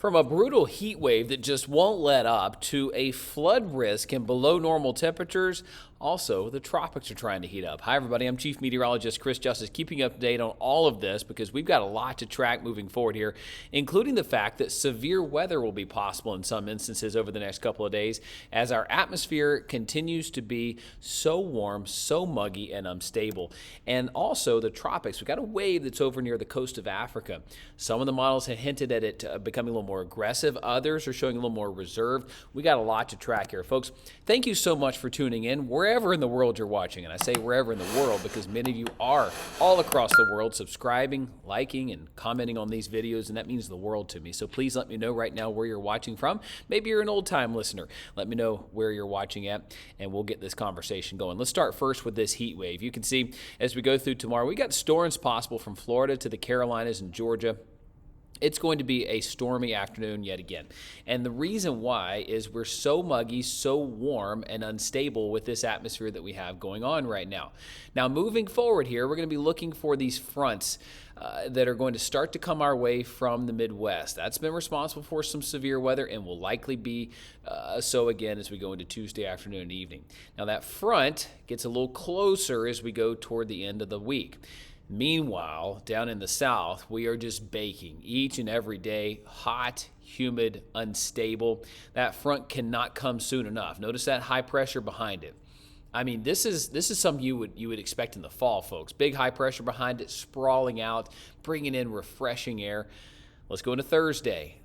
From a brutal heat wave that just won't let up to a flood risk and below normal temperatures, also the tropics are trying to heat up. Hi, everybody. I'm Chief Meteorologist Chris Justice, keeping you up to date on all of this because we've got a lot to track moving forward here, including the fact that severe weather will be possible in some instances over the next couple of days as our atmosphere continues to be so warm, so muggy, and unstable. And also the tropics. We've got a wave that's over near the coast of Africa. Some of the models have hinted at it becoming a little more aggressive. Others are showing a little more reserved. We got a lot to track here, folks. Thank you so much for tuning in wherever in the world you're watching. And I say wherever in the world because many of you are all across the world subscribing, liking, and commenting on these videos, and that means the world to me. So please let me know right now where you're watching from. Maybe you're an old-time listener. Let me know where you're watching at, and we'll get this conversation going. Let's start first with this heat wave. You can see as we go through tomorrow, we got storms possible from Florida to the Carolinas and Georgia. It's going to be a stormy afternoon yet again. And the reason why is we're so muggy, so warm, and unstable with this atmosphere that we have going on right now. Now, moving forward here, we're going to be looking for these fronts that are going to start to come our way from the Midwest. That's been responsible for some severe weather and will likely be so again as we go into Tuesday afternoon and evening. Now, that front gets a little closer as we go toward the end of the week. Meanwhile, down in the south, we are just baking each and every day, hot, humid, unstable. That front cannot come soon enough. Notice that high pressure behind it. I mean, this is something you would expect in the fall, folks. Big high pressure behind it, sprawling out, bringing in refreshing air. Let's go into Thursday.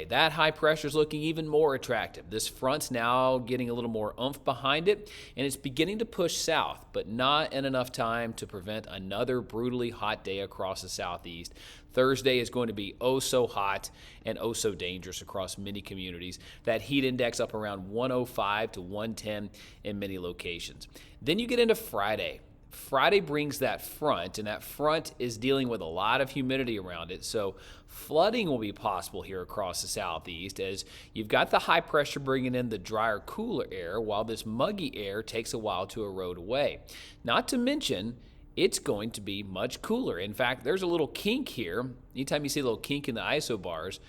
That high pressure is looking even more attractive. This front's now getting a little more oomph behind it, and it's beginning to push south, but not in enough time to prevent another brutally hot day across the southeast. Thursday is going to be oh so hot and oh so dangerous across many communities. That heat index up around 105 to 110 in many locations. Then you get into Friday. Friday brings that front, and that front is dealing with a lot of humidity around it, so flooding will be possible here across the southeast as you've got the high pressure bringing in the drier, cooler air while this muggy air takes a while to erode away. Not to mention, it's going to be much cooler. In fact, there's a little kink here. Anytime you see a little kink in the isobars,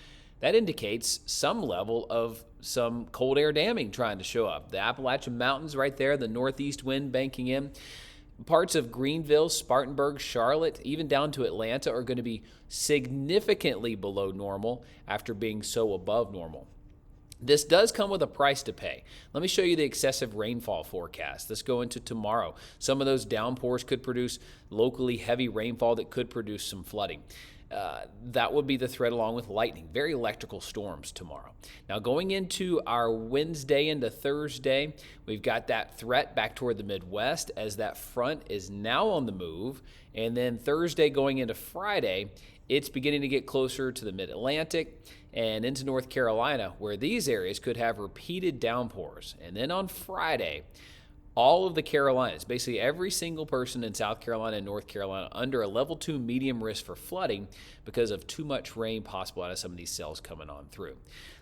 that indicates some level of some cold air damming trying to show up. The Appalachian Mountains right there, the northeast wind banking in. Parts of Greenville, Spartanburg, Charlotte, even down to Atlanta are going to be significantly below normal after being so above normal. This does come with a price to pay. Let me show you the excessive rainfall forecast. Let's go into tomorrow. Some of those downpours could produce locally heavy rainfall that could produce some flooding. That would be the threat along with lightning. Very electrical storms tomorrow. Now going into our Wednesday into Thursday, we've got that threat back toward the Midwest as that front is now on the move. And then Thursday going into Friday, it's beginning to get closer to the mid-Atlantic and into North Carolina, where these areas could have repeated downpours. And then on Friday, all of the Carolinas, basically every single person in South Carolina and North Carolina under a level 2 medium risk for flooding because of too much rain possible out of some of these cells coming on through.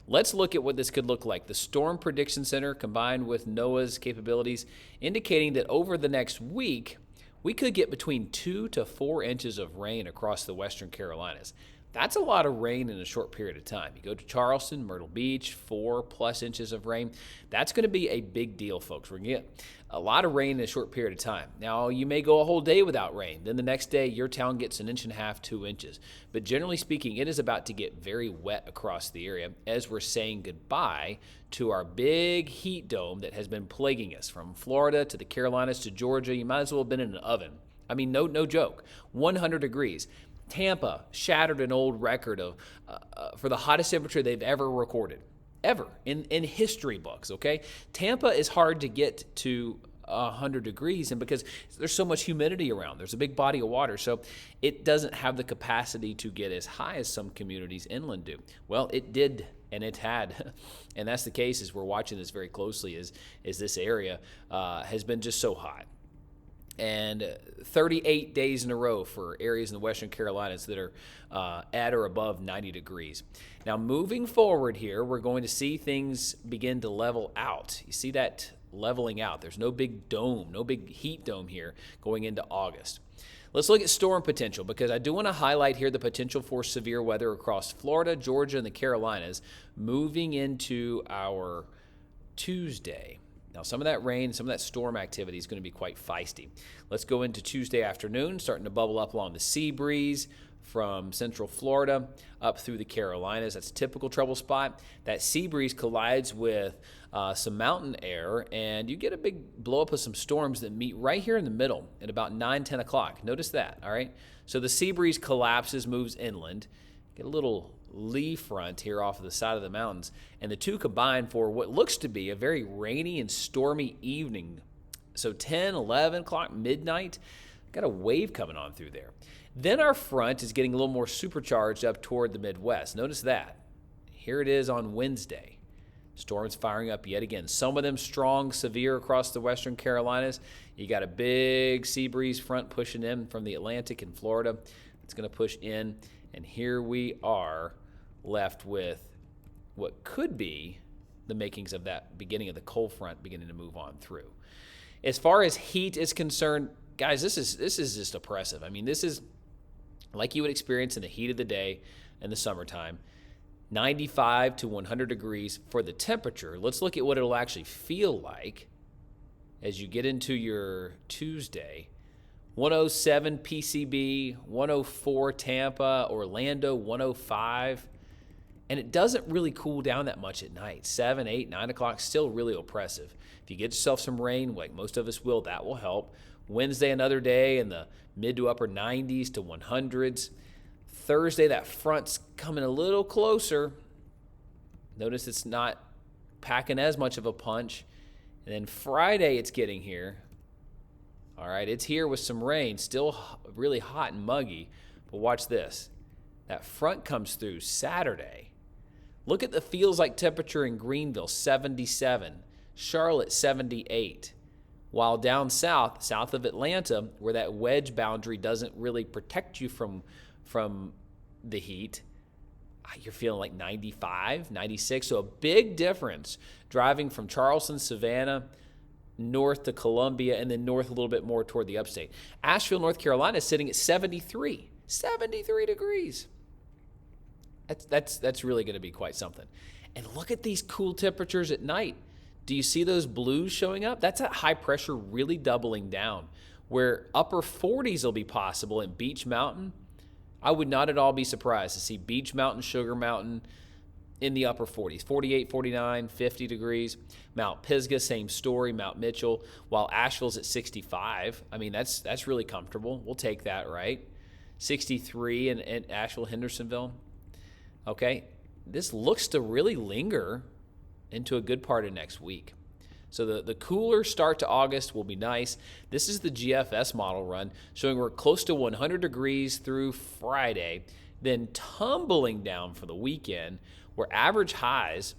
Let's look at what this could look like. The Storm Prediction Center combined with NOAA's capabilities indicating that over the next week, we could get between 2 to 4 inches of rain across the western Carolinas. That's a lot of rain in a short period of time. You go to Charleston, Myrtle Beach, 4+ inches of rain. That's going to be a big deal, folks. We're going to get a lot of rain in a short period of time. Now, you may go a whole day without rain. Then the next day, your town gets 1.5 inches, 2 inches. But generally speaking, it is about to get very wet across the area as we're saying goodbye to our big heat dome that has been plaguing us from Florida to the Carolinas to Georgia. You might as well have been in an oven. I mean, no joke. 100 degrees. Tampa shattered an old record of for the hottest temperature they've ever recorded, ever in history books. Okay, Tampa is hard to get to 100 degrees, and because there's so much humidity around, there's a big body of water, so it doesn't have the capacity to get as high as some communities inland do. Well, it did. And it had, and that's the case as we're watching this very closely, is this area has been just so hot. And 38 days in a row for areas in the western Carolinas that are at or above 90 degrees. Now, moving forward here, we're going to see things begin to level out. You see that leveling out. There's no big dome, no big heat dome here going into August. Let's look at storm potential, because I do want to highlight here the potential for severe weather across Florida, Georgia, and the Carolinas moving into our Tuesday. Now, some of that rain, some of that storm activity is going to be quite feisty. Let's go into Tuesday afternoon, starting to bubble up along the sea breeze from central Florida up through the Carolinas. That's a typical trouble spot. That sea breeze collides with some mountain air, and you get a big blow up of some storms that meet right here in the middle at about 9, 10 o'clock. Notice that, all right? So the sea breeze collapses, moves inland. Get a little lee front here off of the side of the mountains, and the two combine for what looks to be a very rainy and stormy evening. So 10, 11 o'clock, midnight, got a wave coming on through there. Then our front is getting a little more supercharged up toward the Midwest. Notice that. Here it is on Wednesday. Storms firing up yet again. Some of them strong, severe across the western Carolinas. You got a big sea breeze front pushing in from the Atlantic and Florida. It's going to push in, and here we are left with what could be the makings of that beginning of the cold front beginning to move on through. As far as heat is concerned, guys, this is just oppressive. I mean, this is like you would experience in the heat of the day in the summertime. 95 to 100 degrees for the temperature. Let's look at what it'll actually feel like as you get into your Tuesday. 107 PCB, 104 Tampa, Orlando 105. And it doesn't really cool down that much at night. 7, 8, 9 o'clock, still really oppressive. If you get yourself some rain, like most of us will, that will help. Wednesday, another day in the mid to upper 90s to 100s. Thursday, that front's coming a little closer. Notice it's not packing as much of a punch. And then Friday, it's getting here. All right, it's here with some rain, still really hot and muggy. But watch this. That front comes through Saturday. Look at the feels like temperature in Greenville, 77. Charlotte, 78. While down south of Atlanta, where that wedge boundary doesn't really protect you from the heat, you're feeling like 95, 96. So a big difference driving from Charleston, Savannah, north to Columbia, and then north a little bit more toward the upstate. Asheville, North Carolina is sitting at 73 degrees. That's really going to be quite something. And look at these cool temperatures at night. Do you see those blues showing up? That's that high pressure really doubling down, where upper 40s will be possible in Beech Mountain. I would not at all be surprised to see Beech Mountain, Sugar Mountain in the upper 40s, 48, 49, 50 degrees. Mount Pisgah, same story, Mount Mitchell, while Asheville's at 65. I mean, that's really comfortable. We'll take that, right? 63 in Asheville, Hendersonville. Okay, this looks to really linger into a good part of next week. So the cooler start to August will be nice. This is the GFS model run showing we're close to 100 degrees through Friday, then tumbling down for the weekend, where average highs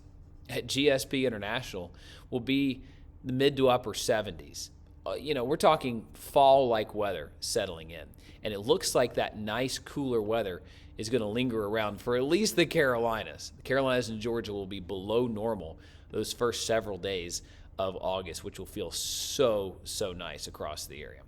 at GSP International will be the mid to upper 70s. We're talking fall-like weather settling in. And it looks like that nice cooler weather is going to linger around for at least the Carolinas. The Carolinas and Georgia will be below normal those first several days of August, which will feel so nice across the area.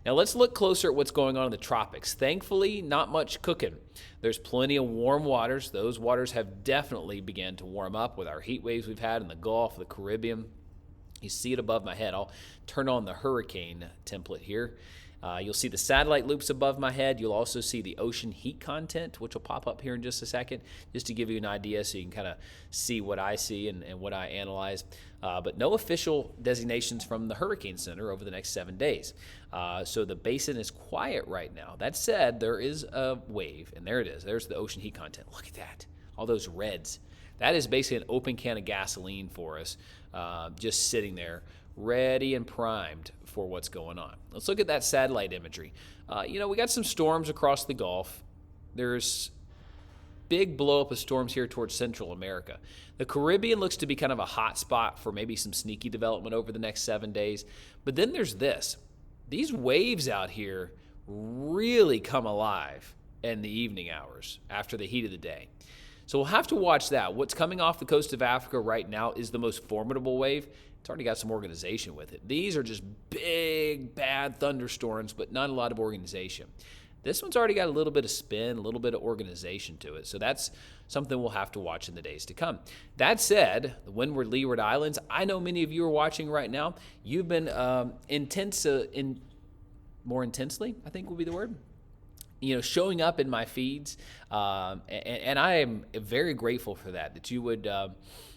Now let's look closer at what's going on in the tropics. Thankfully, not much cooking. There's plenty of warm waters. Those waters have definitely begun to warm up with our heat waves we've had in the Gulf, the Caribbean. You see it above my head. I'll turn on the hurricane template here. You'll see the satellite loops above my head. You'll also see the ocean heat content, which will pop up here in just a second, just to give you an idea so you can kind of see what I see and what I analyze. But no official designations from the Hurricane Center over the next 7 days. So the basin is quiet right now. That said, there is a wave, and there it is. There's the ocean heat content. Look at that. All those reds. That is basically an open can of gasoline for us, just sitting there, ready and primed for what's going on. Let's look at that satellite imagery. We got some storms across the Gulf. There's big blow up of storms here towards Central America. The Caribbean looks to be kind of a hot spot for maybe some sneaky development over the next 7 days. But then there's this. These waves out here really come alive in the evening hours after the heat of the day. So we'll have to watch that. What's coming off the coast of Africa right now is the most formidable wave. It's already got some organization with it. These are just big, bad thunderstorms, but not a lot of organization. This one's already got a little bit of spin, a little bit of organization to it. So that's something we'll have to watch in the days to come. That said, the Windward Leeward Islands, I know many of you are watching right now. You've been more intensely, I think will be the word, showing up in my feeds. And I am very grateful for that you would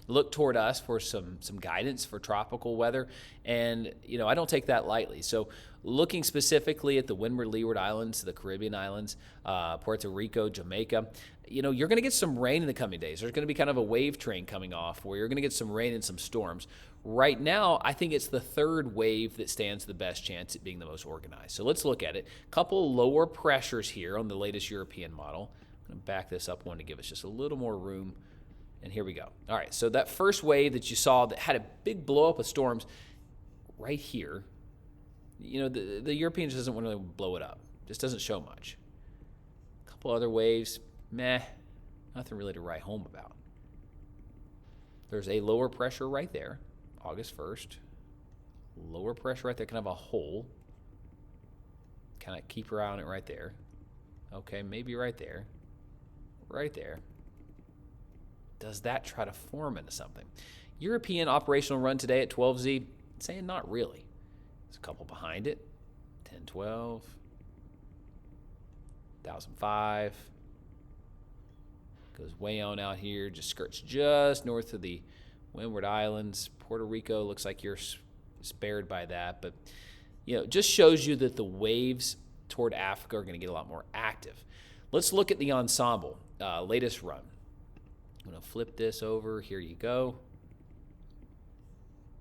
look toward us for some guidance for tropical weather. And, I don't take that lightly. So looking specifically at the Windward Leeward Islands, the Caribbean islands, Puerto Rico, Jamaica, you're going to get some rain in the coming days. There's going to be kind of a wave train coming off where you're going to get some rain and some storms. Right now, I think it's the third wave that stands the best chance at being the most organized. So let's look at it. A couple lower pressures here on the latest European model. I'm going to back this up one to give us just a little more room. And here we go. All right, so that first wave that you saw that had a big blow up of storms right here, the Europeans doesn't want to blow it up. Just doesn't show much. A couple other waves, nothing really to write home about. There's a lower pressure right there, August 1st. Lower pressure right there, kind of a hole. Kind of keep your eye on it right there. Okay, maybe right there. Right there. Does that try to form into something? European operational run today at 12Z, saying not really. There's a couple behind it. 1012, 1005. Goes way on out here, just skirts just north of the Windward Islands. Puerto Rico looks like you're spared by that, but just shows you that the waves toward Africa are going to get a lot more active. Let's look at the ensemble, latest run. I'm going to flip this over. Here you go.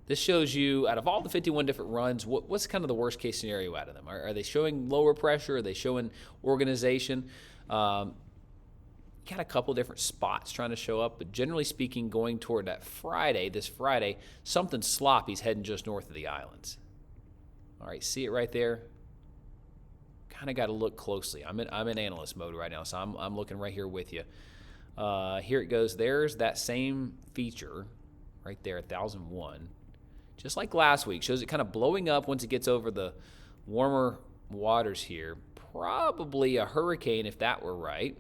This shows you, out of all the 51 different runs, what's kind of the worst case scenario out of them? Are they showing lower pressure? Are they showing organization? Got a couple different spots trying to show up, but generally speaking, going toward that this Friday, something sloppy's heading just north of the islands. All right, see it right there? Kind of got to look closely. I'm in analyst mode right now, so I'm looking right here with you. Here it goes. There's that same feature right there, 1001. Just like last week, shows it kind of blowing up once it gets over the warmer waters here. Probably a hurricane if that were right.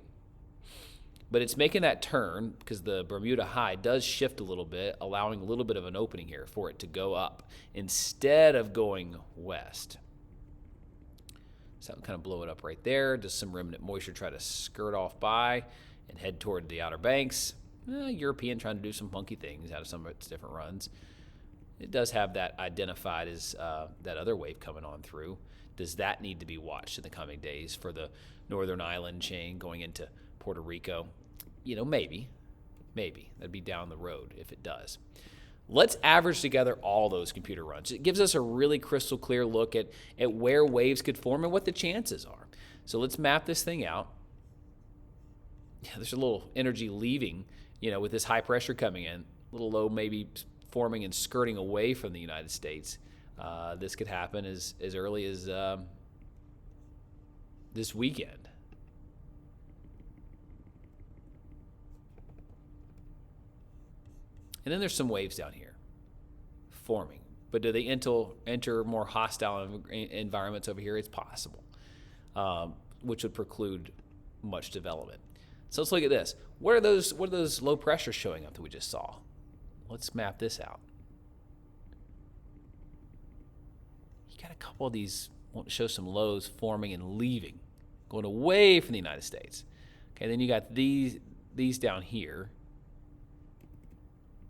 But it's making that turn because the Bermuda High does shift a little bit, allowing a little bit of an opening here for it to go up instead of going west. So I'm kind of blow it up right there. Does some remnant moisture try to skirt off by and head toward the Outer Banks? European trying to do some funky things out of some of its different runs. It does have that identified as that other wave coming on through. Does that need to be watched in the coming days for the Northern Island chain going into Puerto Rico? Maybe. That'd be down the road if it does. Let's average together all those computer runs. It gives us a really crystal clear look at where waves could form and what the chances are. So let's map this thing out. There's a little energy leaving, with this high pressure coming in. A little low maybe forming and skirting away from the United States. This could happen as early as this weekend. And then there's some waves down here forming. But do they enter more hostile environments over here? It's possible, which would preclude much development. So let's look at this. What are those low pressures showing up that we just saw? Let's map this out. You got a couple of these want to show some lows forming and leaving, going away from the United States. Okay, then you got these down here.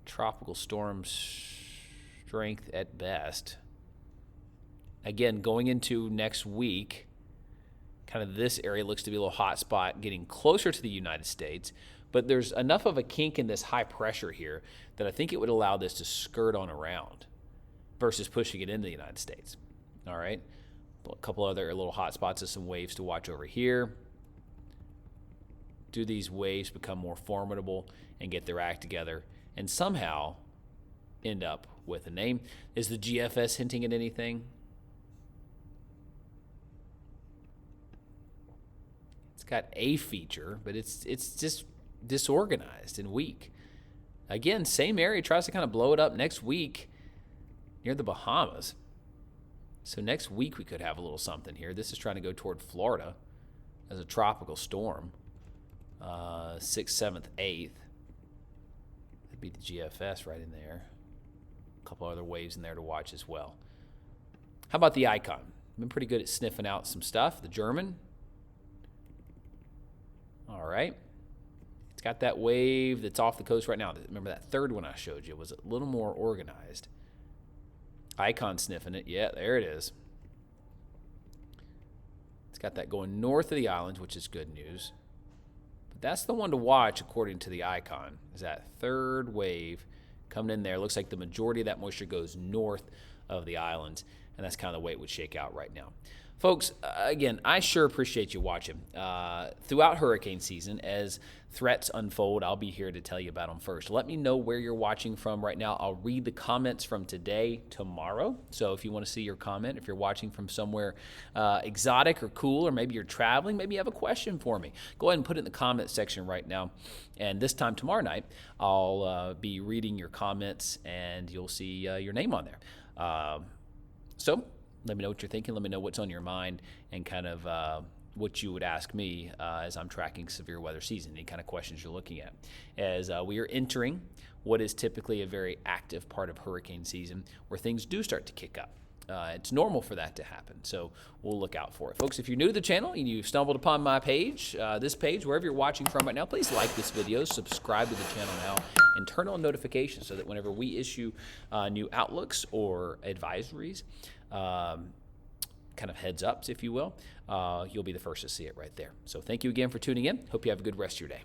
Tropical storm strength at best. Again, going into next week, kind of this area looks to be a little hot spot getting closer to the United States, but there's enough of a kink in this high pressure here that I think it would allow this to skirt on around versus pushing it into the United States. All right, a couple other little hot spots and some waves to watch over here. Do these waves become more formidable and get their act together and somehow end up with a name? Is the GFS hinting at anything? It's got a feature, but it's just disorganized and weak. Again, same area tries to kind of blow it up next week near the Bahamas. So next week we could have a little something here. This is trying to go toward Florida as a tropical storm. 6th, 7th, 8th. That'd be the GFS right in there. A couple other waves in there to watch as well. How about the Icon? Been pretty good at sniffing out some stuff. The German. All right. It's got that wave that's off the coast right now. Remember that third one I showed you was a little more organized. Icon sniffing it. Yeah, there it is. It's got that going north of the islands, which is good news. But that's the one to watch according to the Icon, is that third wave coming in there. Looks like the majority of that moisture goes north of the islands, and that's kind of the way it would shake out right now. Folks, again, I sure appreciate you watching. Throughout hurricane season, as threats unfold, I'll be here to tell you about them first. Let me know where you're watching from right now. I'll read the comments from today, tomorrow. So if you want to see your comment, if you're watching from somewhere exotic or cool, or maybe you're traveling, maybe you have a question for me, go ahead and put it in the comment section right now. And this time tomorrow night, I'll be reading your comments, and you'll see your name on there. So let me know what you're thinking. Let me know what's on your mind, and kind of what you would ask me as I'm tracking severe weather season, any kind of questions you're looking at. As we are entering what is typically a very active part of hurricane season, where things do start to kick up. It's normal for that to happen, so we'll look out for it. Folks, if you're new to the channel and you've stumbled upon my page, this page, wherever you're watching from right now, please like this video, subscribe to the channel now, and turn on notifications so that whenever we issue new outlooks or advisories, kind of heads ups, if you will, you'll be the first to see it right there. So thank you again for tuning in. Hope you have a good rest of your day.